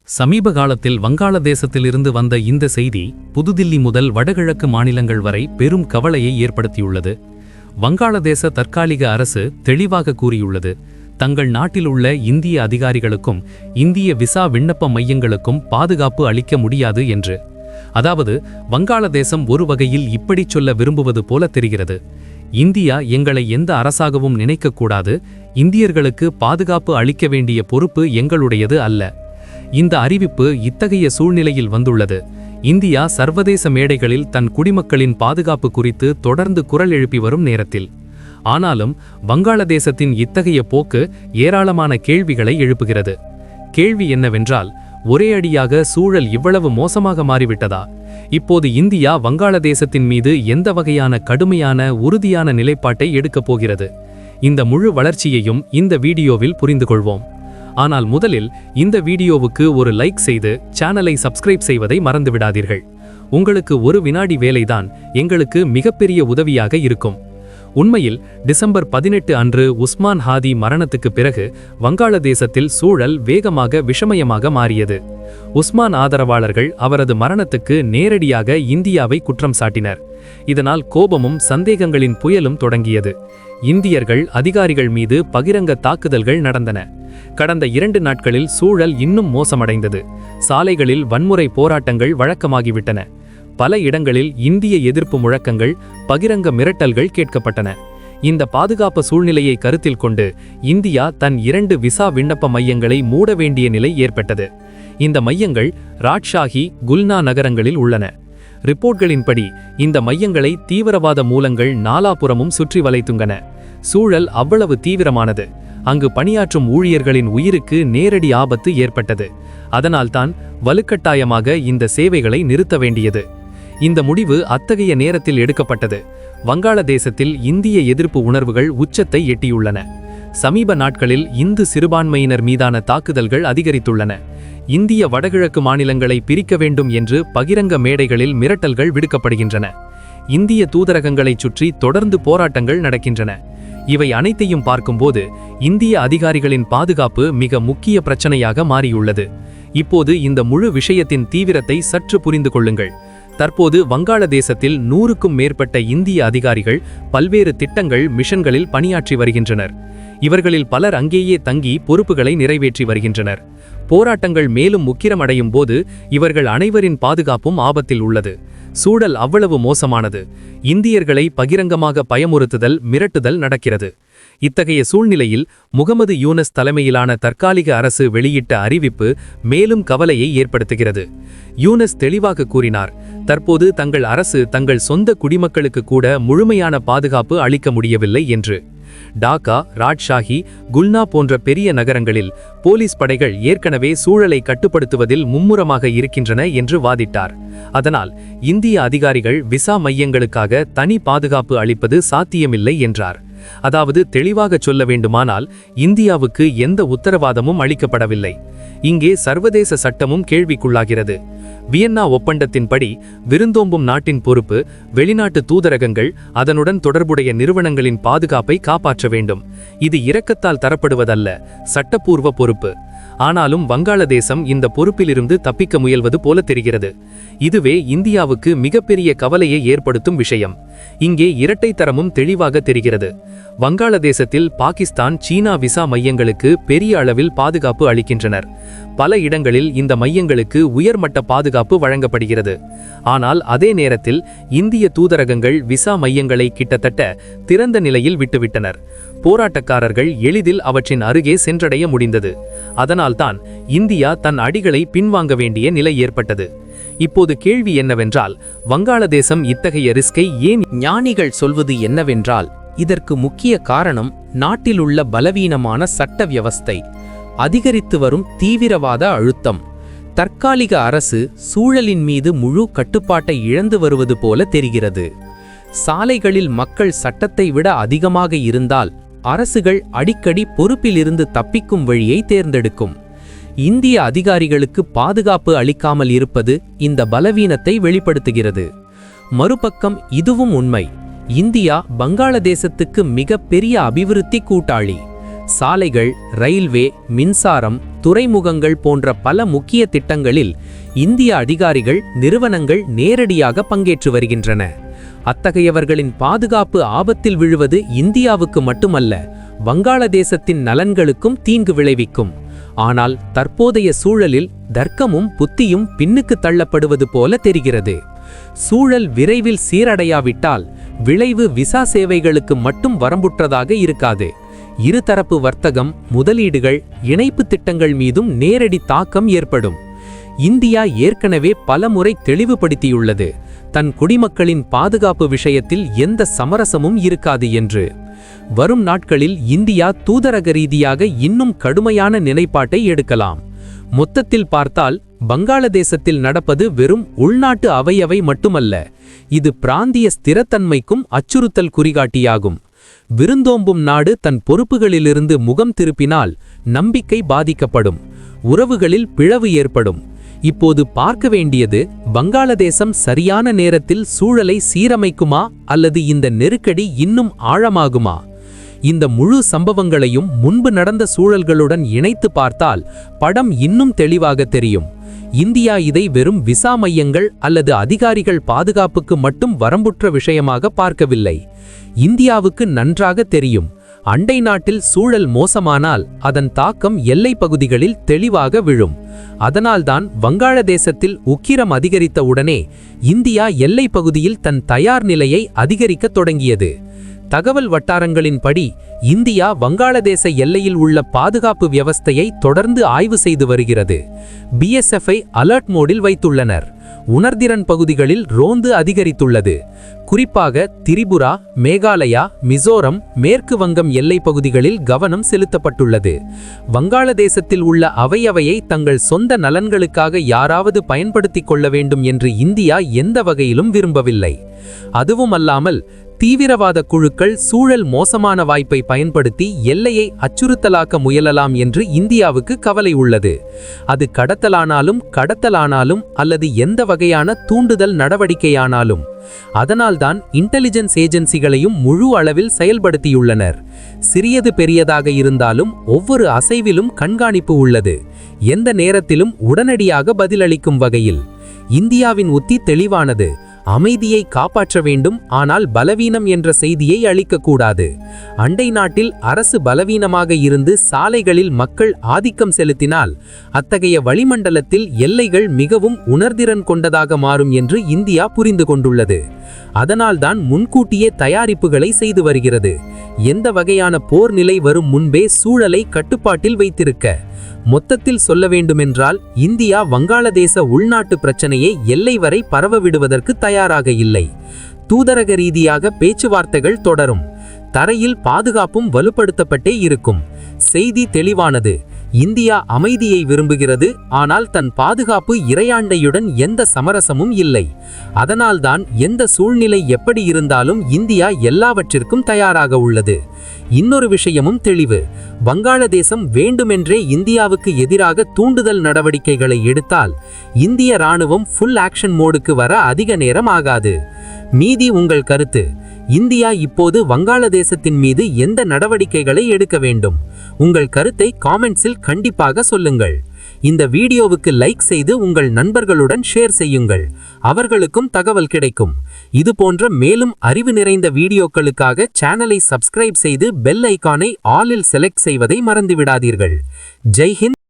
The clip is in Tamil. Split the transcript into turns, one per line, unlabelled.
சமீப காலத்தில் வங்காளதேசத்திலிருந்து வந்த இந்த செய்தி புதுதில்லி முதல் வடகிழக்கு மாநிலங்கள் வரை பெரும் கவலையை ஏற்படுத்தியுள்ளது. வங்காளதேச தற்காலிக அரசு தெளிவாக கூறியுள்ளது, தங்கள் நாட்டில் உள்ள இந்திய அதிகாரிகளுக்கும் இந்திய விசா விண்ணப்ப மையங்களுக்கும் பாதுகாப்பு அளிக்க முடியாது என்று. அதாவது வங்காளதேசம் ஒரு வகையில் இப்படி சொல்ல விரும்புவது போல தெரிகிறது, இந்தியா எங்களை எந்த அரசாகவும் நினைக்கக்கூடாது, இந்தியர்களுக்கு பாதுகாப்பு அளிக்க வேண்டிய பொறுப்பு எங்களுடையது அல்ல. இந்த அறிவிப்பு இத்தகைய சூழ்நிலையில் வந்துள்ளது. இந்தியா சர்வதேச மேடைகளில் தன் குடிமக்களின் பாதுகாப்பு குறித்து தொடர்ந்து குரல் எழுப்பி வரும் நேரத்தில். ஆனாலும் வங்காளதேசத்தின் இத்தகைய போக்கு ஏராளமான கேள்விகளை எழுப்புகிறது. கேள்வி என்னவென்றால், ஒரே அடியாக சூழல் இவ்வளவு மோசமாக மாறிவிட்டதா? இப்போது இந்தியா வங்காளதேசத்தின் மீது எந்த வகையான கடுமையான உறுதியான நிலைப்பாட்டை எடுக்கப் போகிறது? இந்த முழு வளர்ச்சியையும் இந்த வீடியோவில் புரிந்து கொள்வோம். ஆனால் முதலில் இந்த வீடியோவுக்கு ஒரு லைக் செய்து சேனலை சப்ஸ்கிரைப் செய்வதை மறந்துவிடாதீர்கள். உங்களுக்கு ஒரு வினாடி வேலைதான் எங்களுக்கு மிகப்பெரிய உதவியாக இருக்கும். உண்மையில் டிசம்பர் 18 அன்று உஸ்மான் ஹாதி மரணத்துக்கு பிறகு வங்காளதேசத்தில் சூழல் வேகமாக விஷமயமாக மாறியது. உஸ்மான் ஆதரவாளர்கள் அவரது மரணத்துக்கு நேரடியாக இந்தியாவை குற்றம் சாட்டினர். இதனால் கோபமும் சந்தேகங்களின் புயலும் தொடங்கியது. இந்தியர்கள் அதிகாரிகள் மீது பகிரங்க தாக்குதல்கள் நடந்தன. கடந்த 2 நாட்களில் சூழல் இன்னும் மோசமடைந்தது. சாலைகளில் வன்முறை போராட்டங்கள் வழக்கமாகிவிட்டன. பல இடங்களில் இந்திய எதிர்ப்பு முழக்கங்கள், பகிரங்க மிரட்டல்கள் கேட்கப்பட்டன. இந்த பாதுகாப்பு சூழ்நிலையை கருத்தில் கொண்டு இந்தியா தன் 2 விசா விண்ணப்ப மையங்களை மூட வேண்டிய நிலை ஏற்பட்டது. இந்த மையங்கள் ராஜ்ஷாஹி, குல்னா நகரங்களில் உள்ளன. ரிப்போர்ட்களின்படி இந்த மையங்களை தீவிரவாத மூலங்கள் நாலாபுறமும் சுற்றி வளைத்துங்கன. சூழல் அவ்வளவு தீவிரமானது. அங்கு பணியாற்றும் ஊழியர்களின் உயிருக்கு நேரடி ஆபத்து ஏற்பட்டது. அதனால்தான் வலுக்கட்டாயமாக இந்த சேவைகளை நிறுத்த வேண்டியது. இந்த முடிவு அத்தகைய நேரத்தில் எடுக்கப்பட்டது. வங்காளதேசத்தில் இந்திய எதிர்ப்பு உணர்வுகள் உச்சத்தை எட்டியுள்ளன. சமீப நாட்களில் இந்து சிறுபான்மையினர் மீதான தாக்குதல்கள் அதிகரித்துள்ளன. இந்திய வடகிழக்கு மாநிலங்களை பிரிக்க வேண்டும் என்று பகிரங்க மேடைகளில் மிரட்டல்கள் விடுக்கப்படுகின்றன. இந்திய தூதரகங்களைச் சுற்றி தொடர்ந்து போராட்டங்கள் நடக்கின்றன. இவை அனைத்தையும் பார்க்கும்போது இந்திய அதிகாரிகளின் பாதுகாப்பு மிக முக்கிய பிரச்சனையாக மாறியுள்ளது. இப்போது இந்த முழு விஷயத்தின் தீவிரத்தை சற்று புரிந்து கொள்ளுங்கள். தற்போது வங்காளதேசத்தில் 100க்கும் மேற்பட்ட இந்திய அதிகாரிகள் பல்வேறு திட்டங்கள், மிஷன்களில் பணியாற்றி வருகின்றனர். இவர்களில் பலர் அங்கேயே தங்கி பொறுப்புகளை நிறைவேற்றி வருகின்றனர். போராட்டங்கள் மேலும் முக்கிரமடையும் போது இவர்கள் அனைவரின் பாதுகாப்பும் ஆபத்தில் உள்ளது. சூழல் அவ்வளவு மோசமானது. இந்தியர்களை பகிரங்கமாக பயமுறுத்துதல், மிரட்டுதல் நடக்கிறது. இத்தகைய சூழ்நிலையில் முகமது யூனஸ் தலைமையிலான தற்காலிக அரசு வெளியிட்ட அறிவிப்பு மேலும் கவலையை ஏற்படுத்துகிறது. யூனஸ் தெளிவாக கூறினார், தற்போது தங்கள் அரசு தங்கள் சொந்த குடிமக்களுக்கு கூட முழுமையான பாதுகாப்பு அளிக்க முடியவில்லை என்று. டாக்கா, ராஜ்ஷாஹி, குல்னா போன்ற பெரிய நகரங்களில் போலீஸ் படைகள் ஏற்கனவே சூழலை கட்டுப்படுத்துவதில் மும்முரமாக இருக்கின்றன என்று வாதிட்டார். அதனால் இந்திய அதிகாரிகள் விசா மையங்களுக்காக தனி பாதுகாப்பு அளிப்பது சாத்தியமில்லை என்றார். அதாவது தெளிவாக சொல்ல வேண்டுமானால் இந்தியாவுக்கு எந்த உத்தரவாதமும் அளிக்கப்படவில்லை. இங்கே சர்வதேச சட்டமும் கேள்விக்குள்ளாகிறது. வியன்னா ஒப்பந்தத்தின்படி விருந்தோம்பும் நாட்டின் பொறுப்பு வெளிநாட்டு தூதரகங்கள், அதனுடன் தொடர்புடைய நிறுவனங்களின் பாதுகாப்பை காப்பாற்ற வேண்டும். இது இரக்கத்தால் தரப்படுவதல்ல, சட்டப்பூர்வ பொறுப்பு. ஆனாலும் வங்காளதேசம் இந்த பொறுப்பிலிருந்து தப்பிக்க முயல்வது போல தெரிகிறது. இதுவே இந்தியாவுக்கு மிகப்பெரிய கவலையை ஏற்படுத்தும் விஷயம். இங்கே இரட்டைத்தரமும் தெளிவாக தெரிகிறது. வங்காளதேசத்தில் பாகிஸ்தான், சீனா விசா மையங்களுக்கு பெரிய அளவில் பாதுகாப்பு அளிக்கின்றனர். பல இடங்களில் இந்த மையங்களுக்கு உயர்மட்ட பாதுகாப்பு வழங்கப்படுகிறது. ஆனால் அதே நேரத்தில் இந்திய தூதரகங்கள் விசா மையங்களை கிட்டத்தட்ட திறந்த நிலையில் விட்டுவிட்டனர். போராட்டக்காரர்கள் எளிதில் அவற்றின் அருகே சென்றடைய முடிந்தது. அதனால்தான் இந்தியா தன் அடிகளை பின்வாங்க வேண்டிய நிலை ஏற்பட்டது. இப்போது கேள்வி என்னவென்றால், வங்காளதேசம் இத்தகைய ரிஸ்கை ஏன்?
ஞானிகள் சொல்வது என்னவென்றால், இதற்கு முக்கிய காரணம் நாட்டிலுள்ள பலவீனமான சட்ட வியவஸ்தை, அதிகரித்து வரும் தீவிரவாத அழுத்தம். தற்காலிக அரசு சூழலின் மீது முழு கட்டுப்பாட்டை இழந்து வருவது போல தெரிகிறது. சாலைகளில் மக்கள் சட்டத்தை விட அதிகமாக இருந்தால் அரசுகள் அடிக்கடி பொறுப்பிலிருந்து தப்பிக்கும் வழியை தேர்ந்தெடுக்கும். இந்திய அதிகாரிகளுக்கு பாதுகாப்பு அளிக்காமல் இருப்பது இந்த பலவீனத்தை வெளிப்படுத்துகிறது. மறுபக்கம் இதுவும் உண்மை. இந்தியா வங்காளதேசத்துக்கு மிக பெரிய அபிவிருத்தி கூட்டாளி. சாலைகள், ரயில்வே, மின்சாரம், துறைமுகங்கள் போன்ற பல முக்கிய திட்டங்களில் இந்திய அதிகாரிகள், நிறுவனங்கள் நேரடியாக பங்கேற்று வருகின்றன. அத்தகையவர்களின் பாதுகாப்பு ஆபத்தில் விழுவது இந்தியாவுக்கு மட்டுமல்ல, வங்காளதேசத்தின் நலன்களுக்கும் தீங்கு விளைவிக்கும். ஆனால் தற்போதைய சூழலில் தர்க்கமும் புத்தியும் பின்னுக்கு தள்ளப்படுவது போல தெரிகிறது. சூழல் விரைவில் சீரடையாவிட்டால் விளைவு விசா சேவைகளுக்கு மட்டும் வரம்புற்றதாக இருக்காது. இருதரப்பு வர்த்தகம், முதலீடுகள், இணைப்பு திட்டங்கள் மீதும் நேரடி தாக்கம் ஏற்படும். இந்தியா ஏற்கனவே பலமுறை தெளிவுபடுத்தியுள்ளது, தன் குடிமக்களின் பாதுகாப்பு விஷயத்தில் எந்த சமரசமும் இருக்காது என்று. வரும் நாட்களில் இந்தியா தூதரக ரீதியாக இன்னும் கடுமையான நிலைப்பாட்டை எடுக்கலாம். மொத்தத்தில் பார்த்தால் வங்காளதேசத்தில் நடப்பது வெறும் உள்நாட்டு அவையவை மட்டுமல்ல, இது பிராந்திய ஸ்திரத்தன்மைக்கும் அச்சுறுத்தல் குறிகாட்டியாகும். விருந்தோம்பும் நாடு தன் பொறுப்புகளிலிருந்து முகம் திருப்பினால் நம்பிக்கை பாதிக்கப்படும், உறவுகளில் பிளவு ஏற்படும். இப்போது பார்க்க வேண்டியது, வங்காளதேசம் சரியான நேரத்தில் சூழலை சீரமைக்குமா அல்லது இந்த நெருக்கடி இன்னும் ஆழமாகுமா? இந்த முழு சம்பவங்களையும் முன்பு நடந்த சூழல்களுடன் இணைத்து பார்த்தால் படம் இன்னும் தெளிவாக தெரியும். இந்தியா இதை வெறும் விசா மையங்கள் அல்லது அதிகாரிகள் பாதுகாப்புக்கு மட்டும் வரம்புற்ற விஷயமாக பார்க்கவில்லை. இந்தியாவுக்கு நன்றாக தெரியும், அண்டை நாட்டில் சூழல் மோசமானால் அதன் தாக்கம் எல்லை பகுதிகளில் தெளிவாக விழும். அதனால்தான் வங்காளதேசத்தில் உக்கிரம் அதிகரித்த உடனே இந்தியா எல்லை பகுதியில் தன் தயார் நிலையை அதிகரிக்கத் தொடங்கியது. தகவல் வட்டாரங்களின்படி இந்தியா வங்காளதேச எல்லையில் உள்ள பாதுகாப்பு வியவஸ்தையை தொடர்ந்து ஆய்வு செய்து வருகிறது. BSF-ஐ அலர்ட் மோடில் வைத்துள்ளனர். உணர்திறன் பகுதிகளில் ரோந்து அதிகரித்துள்ளது. குறிப்பாக திரிபுரா, மேகாலயா, மிசோரம், மேற்கு வங்கம் எல்லை பகுதிகளில் கவனம் செலுத்தப்பட்டுள்ளது. வங்காளதேசத்தில் உள்ள அவையவையை தங்கள் சொந்த நலன்களுக்காக யாராவது பயன்படுத்திக் கொள்ள வேண்டும் என்று இந்தியா எந்த வகையிலும் விரும்பவில்லை. அதுவுமல்லாமல் தீவிரவாத குழுக்கள் சூழல் மோசமான வாய்ப்பை பயன்படுத்தி எல்லையை அச்சுறுத்தலாக்க முயலலாம் என்று இந்தியாவுக்கு கவலை உள்ளது. அது கடத்தலானாலும் அல்லது எந்த வகையான தூண்டுதல் நடவடிக்கையானாலும். அதனால்தான் இன்டெலிஜென்ஸ் ஏஜென்சிகளையும் முழு அளவில் செயல்படுத்தியுள்ளனர். சிறியது பெரியதாக இருந்தாலும் ஒவ்வொரு அசைவிலும் கண்காணிப்பு உள்ளது, எந்த நேரத்திலும் உடனடியாக பதிலளிக்கும் வகையில். இந்தியாவின் உத்தி தெளிவானது, அமைதியை காப்பாற்ற வேண்டும், ஆனால் பலவீனம் என்ற செய்தியை அளிக்கக்கூடாது. அண்டை நாட்டில் அரசு பலவீனமாக இருந்து சாலைகளில் மக்கள் ஆதிக்கம் செலுத்தினால் அத்தகைய வளிமண்டலத்தில் எல்லைகள் மிகவும் உணர்திறன் கொண்டதாக மாறும் என்று இந்தியா புரிந்து கொண்டுள்ளது. அதனால்தான் முன்கூட்டியே தயாரிப்புகளை செய்து வருகிறது. எந்த வகையான போர் நிலை வரும் முன்பே சூழலை கட்டுப்பாட்டில் வைத்திருக்க. மொத்தத்தில் சொல்ல வேண்டுமென்றால் இந்தியா வங்காளதேச உள்நாட்டு பிரச்சனையை எல்லை வரை பரவ விடுவதற்கு தயாராக இல்லை. தூதரக ரீதியாக பேச்சுவார்த்தைகள் தொடரும். தரையில் பாதுகாப்பும் வலுப்படுத்தப்பட்டே இருக்கும். செய்தி தெளிவானது, இந்தியா அமைதியை விரும்புகிறது, ஆனால் தன் பாதுகாப்பு இறையாண்டையுடன் எந்த சமரசமும் இல்லை. அதனால்தான் எந்த சூழ்நிலை எப்படி இருந்தாலும் இந்தியா எல்லாவற்றிற்கும் தயாராக உள்ளது. இன்னொரு விஷயமும் தெளிவு, வங்காளதேசம் வேண்டுமென்றே இந்தியாவுக்கு எதிராக தூண்டுதல் நடவடிக்கைகளை எடுத்தால் இந்திய ராணுவம் ஃபுல் ஆக்ஷன் மோடுக்கு வர அதிக நேரம் ஆகாது. மீதி உங்கள் கருத்து. இந்தியா இப்போது வங்காளதேசத்தின் மீது எந்த நடவடிக்கைகளை எடுக்க வேண்டும்? உங்கள் கருத்தை காமெண்ட்ஸில் கண்டிப்பாக சொல்லுங்கள். இந்த வீடியோவுக்கு லைக் செய்து உங்கள் நண்பர்களுடன் ஷேர் செய்யுங்கள், அவர்களுக்கும் தகவல் கிடைக்கும். இது போன்ற மேலும் அறிவு நிறைந்த வீடியோக்களுக்காக சேனலை சப்ஸ்கிரைப் செய்து பெல் ஐகானை ஆலில் செலக்ட் செய்வதை மறந்துவிடாதீர்கள். ஜெய் ஹிந்த்.